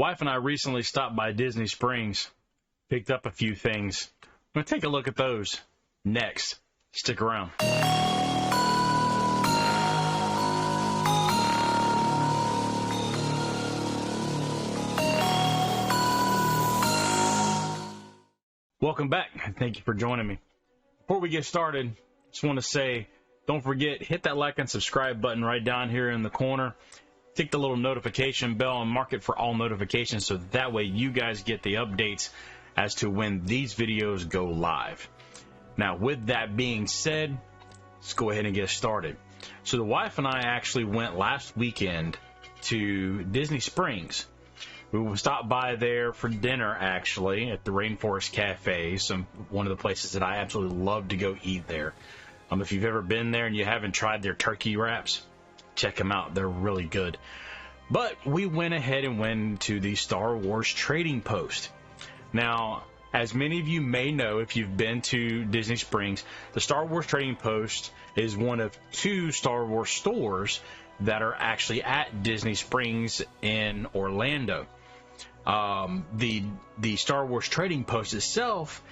Wife and I recently stopped by Disney Springs, picked up a few things. I'm going to take a look at those next. Stick around. Welcome back. Thank you for joining me. Before we get started, just want to say, don't forget, hit that like and subscribe button right down here in the corner. Tick the little notification bell and mark it for all notifications so that way you guys get the updates as to when these videos go live. Now, with that being said, let's go ahead and get started. So the wife and I actually went last weekend to Disney Springs. We stopped by there for dinner, actually, at the Rainforest Cafe, one of the places that I absolutely love to go eat there. If you've ever been there and you haven't tried their turkey wraps, check them out. They're really good. But we went ahead and went to the Star Wars Trading Post. Now, as many of you may know, if you've been to Disney Springs, the Star Wars Trading Post is one of two Star Wars stores that are actually at Disney Springs in Orlando. The Star Wars Trading Post itself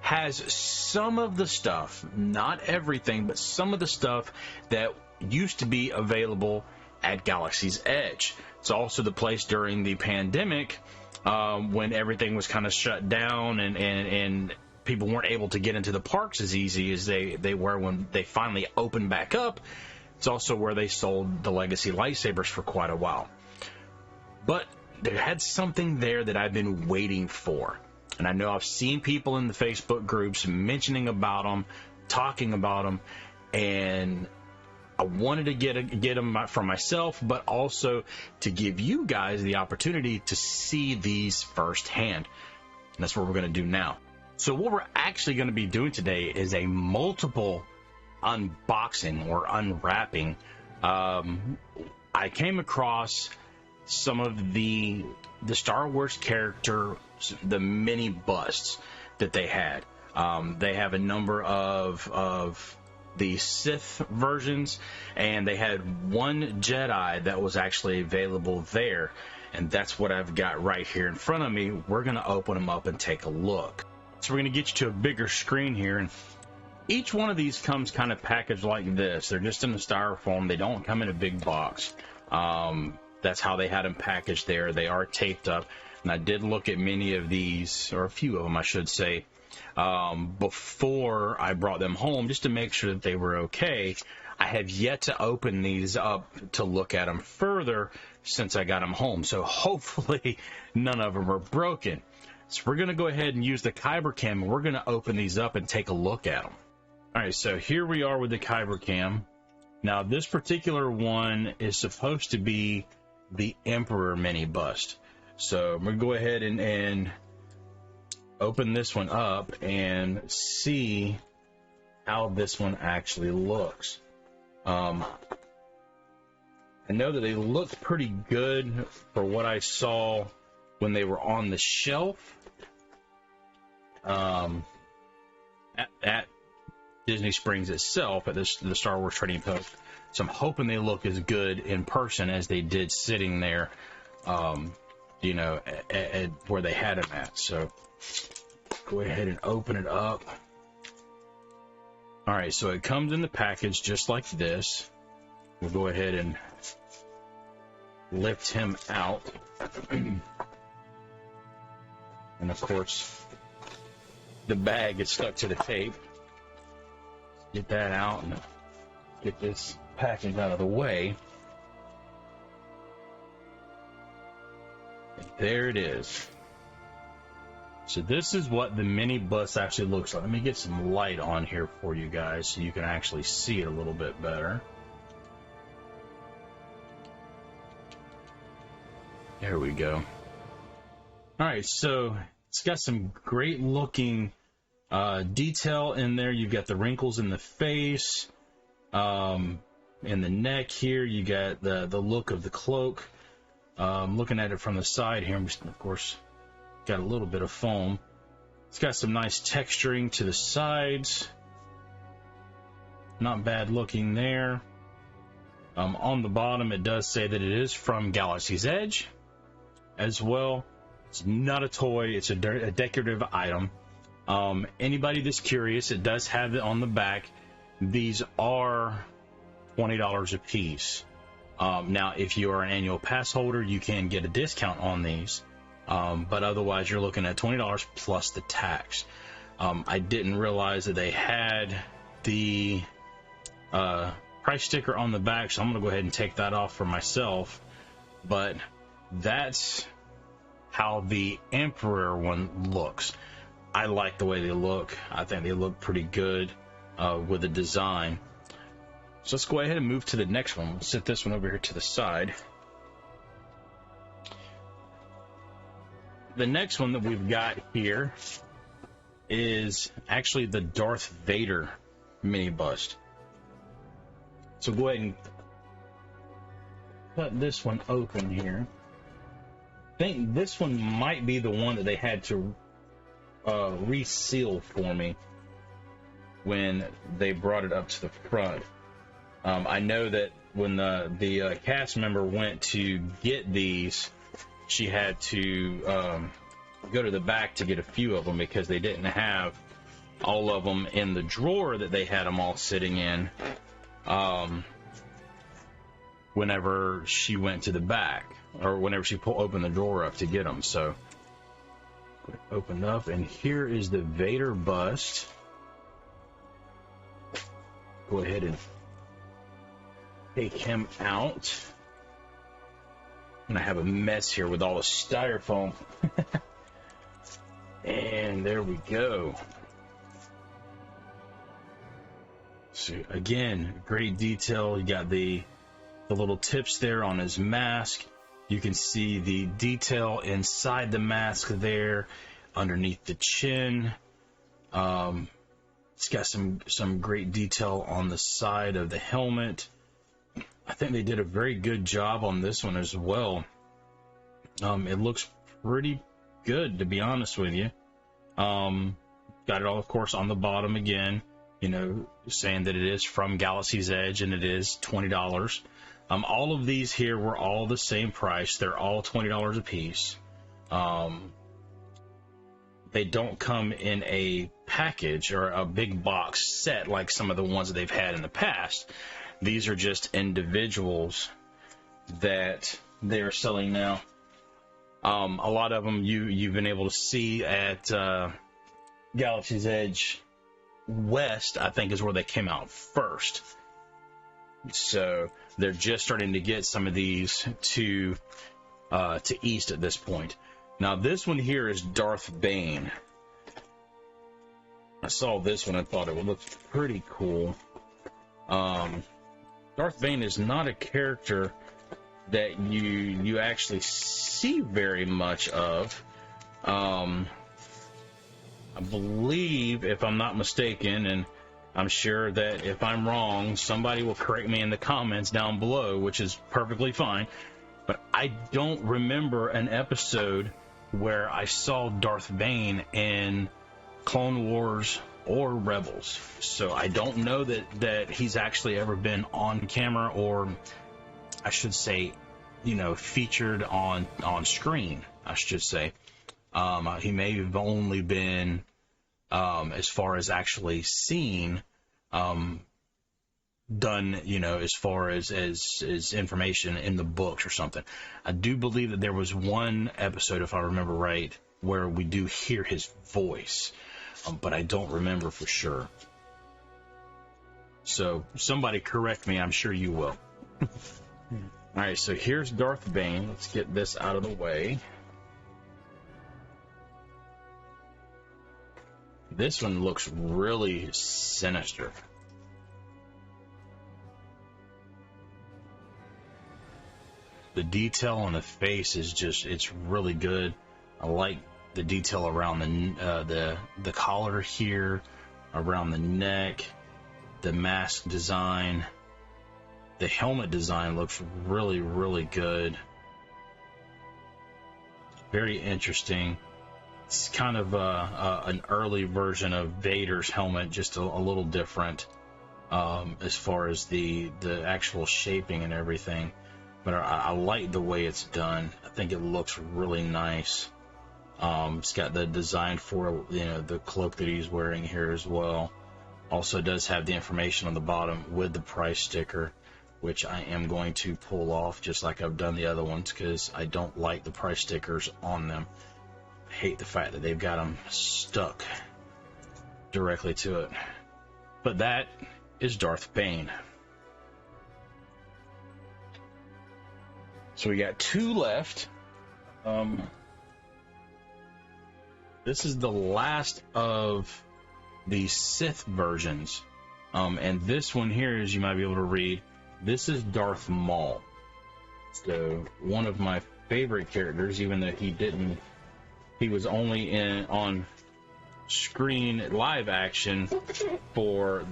has some of the stuff, not everything, but some of the stuff that used to be available at Galaxy's Edge. It's also the place during the pandemic when everything was kind of shut down and people weren't able to get into the parks as easy as they were when they finally opened back up. It's also where they sold the Legacy lightsabers for quite a while. But there had something there that I've been waiting for. And I know I've seen people in the Facebook groups mentioning about them, talking about them, and I wanted to get them for myself, but also to give you guys the opportunity to see these firsthand. And that's what we're going to do now. So what we're actually going to be doing today is a multiple unboxing or unwrapping. I came across some of the Star Wars character, the mini busts that they had. They have a number of the Sith versions, and they had one Jedi that was actually available there, and that's what I've got right here in front of me. We're going to open them up and take a look. So we're going to get you to a bigger screen here, and each one of these comes kind of packaged like this. They're just in the styrofoam. They don't come in a big box. That's how they had them packaged there. They are taped up, and I did look at many of these, or a few of them I should say, before I brought them home just to make sure that they were okay. I have yet to open these up to look at them further since I got them home, so hopefully none of them are broken. So we're going to go ahead and use the Kyber Cam, and we're going to open these up and take a look at them. Alright, so here we are with the Kyber Cam. Now this particular one is supposed to be the Emperor mini bust. So I'm going to go ahead and open this one up and see how this one actually looks. I know that they looked pretty good for what I saw when they were on the shelf at Disney Springs itself, at the Star Wars Trading Post. So I'm hoping they look as good in person as they did sitting there, you know, at where they had them at. So go ahead and open it up. All right, so it comes in the package just like this. We'll go ahead and lift him out. And of course, the bag is stuck to the tape. Get that out and get this package out of the way. And there it is. So this is what the mini bus actually looks like. Let me get some light on here for you guys so you can actually see it a little bit better. There we go. Alright, so it's got some great looking detail in there. You've got the wrinkles in the face, in the neck here. You got the look of the cloak. Looking at it from the side here, of course, got a little bit of foam. It's got some nice texturing to the sides. Not bad looking there. On the bottom, it does say that it is from Galaxy's Edge. as well. It's not a toy, it's a decorative item. Anybody that's curious, it does have it on the back. These are $20 a piece. Now, if you are an annual pass holder, you can get a discount on these. But otherwise, you're looking at $20 plus the tax. I didn't realize that they had the price sticker on the back, so I'm going to go ahead and take that off for myself. But that's how the Emperor one looks. I like the way they look. I think they look pretty good with the design. So let's go ahead and move to the next one. We'll set this one over here to the side. The next one that we've got here is actually the Darth Vader mini bust. So go ahead and cut this one open here. I think this one might be the one that they had to reseal for me when they brought it up to the front. I know that when the cast member went to get these, she had to go to the back to get a few of them because they didn't have all of them in the drawer that they had them all sitting in whenever she went to the back, or whenever she opened the drawer up to get them. So opened up, and here is the Vader bust. Go ahead and take him out. And I have a mess here with all the styrofoam. And there we go. So again, great detail. You got the little tips there on his mask. You can see the detail inside the mask there, underneath the chin. It's got some great detail on the side of the helmet. I think they did a very good job on this one as well. It looks pretty good, to be honest with you. Got it all, of course, on the bottom again, saying that it is from Galaxy's Edge, and it is $20. All of these here were all the same price. They're all $20 a piece. They don't come in a package or a big box set like some of the ones that they've had in the past. These are just individuals that they are selling now. A lot of them you've been able to see at Galaxy's Edge West, I think, is where they came out first. So they're just starting to get some of these to East at this point. Now this one here is Darth Bane. I saw this one and thought it would look pretty cool. Darth Bane is not a character that you actually see very much of. I believe, if I'm not mistaken, and I'm sure that if I'm wrong, somebody will correct me in the comments down below, which is perfectly fine, but I don't remember an episode where I saw Darth Bane in Clone Wars or Rebels. So I don't know that he's actually ever been on camera, or I should say, featured on screen, I should say. He may have only been, as far as actually seen, done, as far as information in the books or something. I do believe that there was one episode, if I remember right, where we do hear his voice, but I don't remember for sure. So somebody correct me, I'm sure you will. Alright, so here's Darth Bane. Let's get this out of the way. This one looks really sinister. The detail on the face is it's really good. I like the detail around the collar here, around the neck, the mask design. The helmet design looks really, really good. Very interesting. It's kind of an early version of Vader's helmet, just a little different as far as the actual shaping and everything. but I like the way it's done. I think it looks really nice. It's got the design for, you know, the cloak that he's wearing here as well. Also does have the information on the bottom with the price sticker, which I am going to pull off just like I've done the other ones, because I don't like the price stickers on them. I hate the fact that they've got them stuck directly to it. But that is Darth Bane. So we got 2 left. This is the last of the Sith versions. And this one here, as you might be able to read, this is Darth Maul. So one of my favorite characters, even though he was only on screen live action for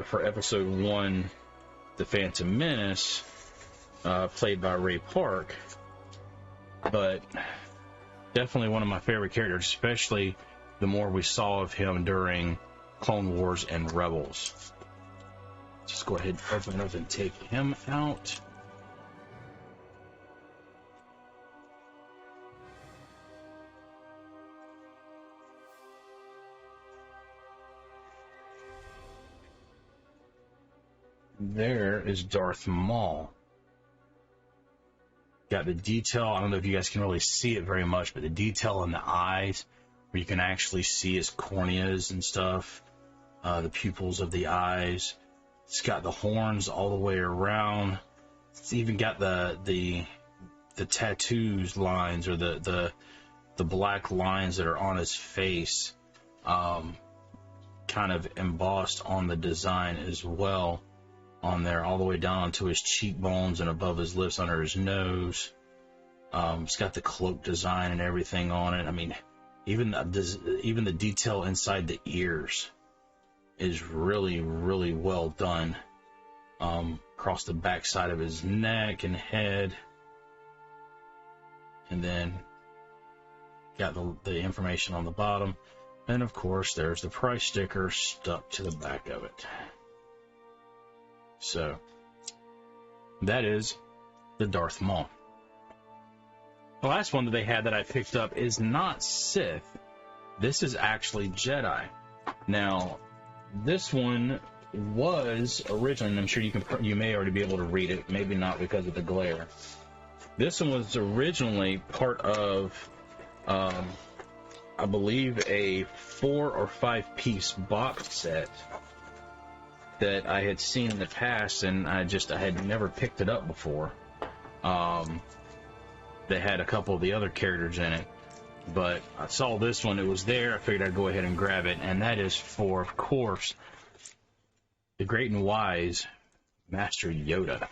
for episode 1, The Phantom Menace, played by Ray Park. But definitely one of my favorite characters, especially the more we saw of him during Clone Wars and Rebels. Just go ahead and open it up and take him out. There is Darth Maul. Got the detail. I don't know if you guys can really see it very much, but the detail in the eyes, where you can actually see his corneas and stuff, the pupils of the eyes. It's got the horns all the way around. It's even got the tattoos lines, or the black lines that are on his face, kind of embossed on the design as well. On there, all the way down onto his cheekbones and above his lips, under his nose. It's got the cloak design and everything on it. I mean, even the detail inside the ears is really, really well done. Across the back side of his neck and head, and then got the information on the bottom, and of course there's the price sticker stuck to the back of it. So that is the Darth Maul. The last one that they had that I picked up is not Sith. This is actually Jedi. Now, this one was originally, and I'm sure you may already be able to read it, maybe not because of the glare. This one was originally part of, I believe, a 4 or 5 piece box set that I had seen in the past, and I had never picked it up before. They had a couple of the other characters in it, but I saw this one, it was there, I figured I'd go ahead and grab it, and that is for, of course, the great and wise Master Yoda.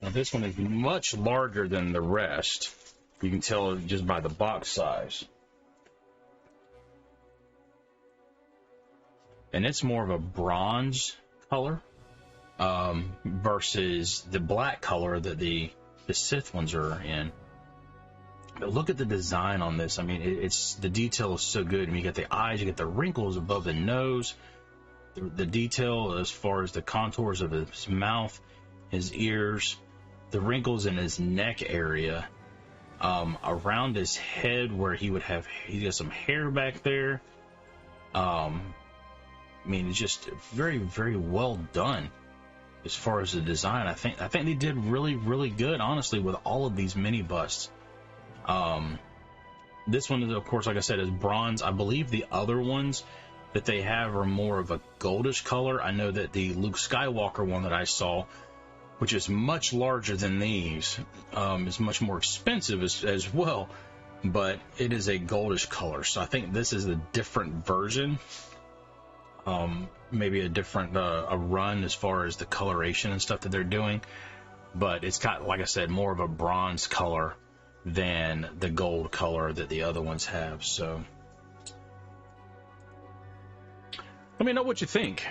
Now this one is much larger than the rest. You can tell just by the box size. And it's more of a bronze color versus the black color that the Sith ones are in. But look at the design on this. I mean, it's the detail is so good. I mean, you got the eyes, you get the wrinkles above the nose, the detail as far as the contours of his mouth, his ears, the wrinkles in his neck area, around his head where he got some hair back there. I mean, it's just very, very well done as far as the design. I think they did really, really good, honestly, with all of these mini busts. This one is, of course, like I said, is bronze. I believe the other ones that they have are more of a goldish color. I know that the Luke Skywalker one that I saw, which is much larger than these, is much more expensive as well, but it is a goldish color. So I think this is a different version. Maybe a different a run as far as the coloration and stuff that they're doing, but it's got, like I said, more of a bronze color than the gold color that the other ones have. So let me know what you think.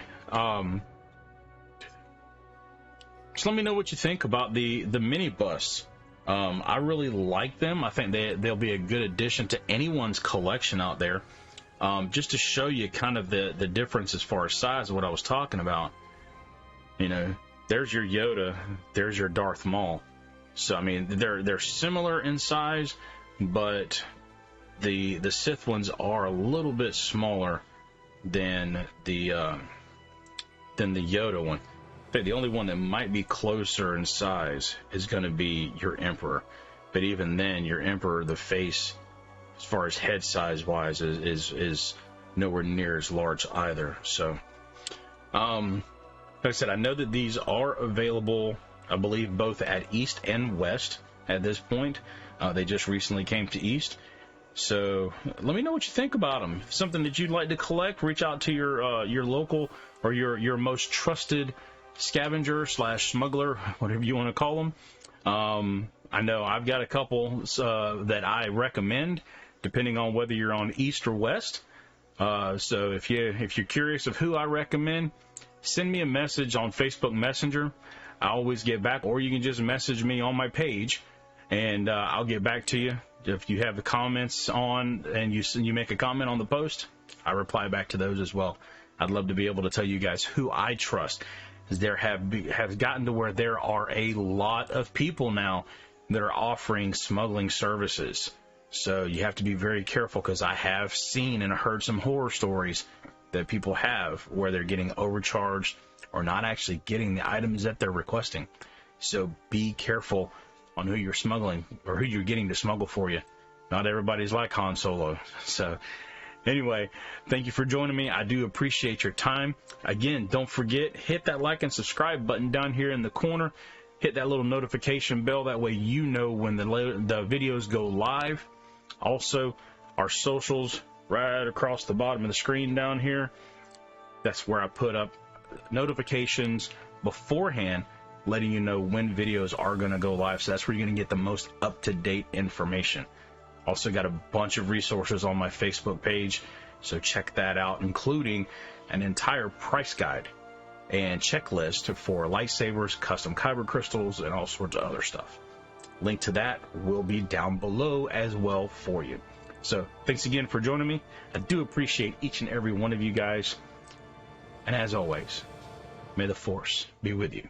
Just let me know what you think about the mini busts. I really like them. I think they'll be a good addition to anyone's collection out there. Just to show you kind of the difference as far as size of what I was talking about. You know, there's your Yoda, there's your Darth Maul. So I mean, they're similar in size, but the Sith ones are a little bit smaller than the Yoda one. In fact, the only one that might be closer in size is going to be your Emperor. But even then, your Emperor, the face, as far as head size wise, is nowhere near as large either. So, like I said, I know that these are available, I believe, both at East and West at this point. They just recently came to East. So let me know what you think about them. If something that you'd like to collect, reach out to your local or your most trusted scavenger / smuggler, whatever you want to call them. I know I've got a couple that I recommend, depending on whether you're on East or West. So if you're curious of who I recommend, send me a message on Facebook Messenger. I always get back, or you can just message me on my page, and I'll get back to you. If you have the comments on and you make a comment on the post, I reply back to those as well. I'd love to be able to tell you guys who I trust. There have gotten to where there are a lot of people now that are offering smuggling services. So you have to be very careful, because I have seen and heard some horror stories that people have where they're getting overcharged or not actually getting the items that they're requesting. So be careful on who you're smuggling or who you're getting to smuggle for you. Not everybody's like Han Solo. So anyway, thank you for joining me. I do appreciate your time. Again, don't forget, hit that like and subscribe button down here in the corner. Hit that little notification bell. That way you know when the videos go live. Also, our socials right across the bottom of the screen down here. That's where I put up notifications beforehand, letting you know when videos are going to go live. So that's where you're going to get the most up-to-date information. Also got a bunch of resources on my Facebook page, so check that out, including an entire price guide and checklist for lightsabers, custom kyber crystals, and all sorts of other stuff. Link to that will be down below as well for you. So thanks again for joining me. I do appreciate each and every one of you guys. And as always, may the Force be with you.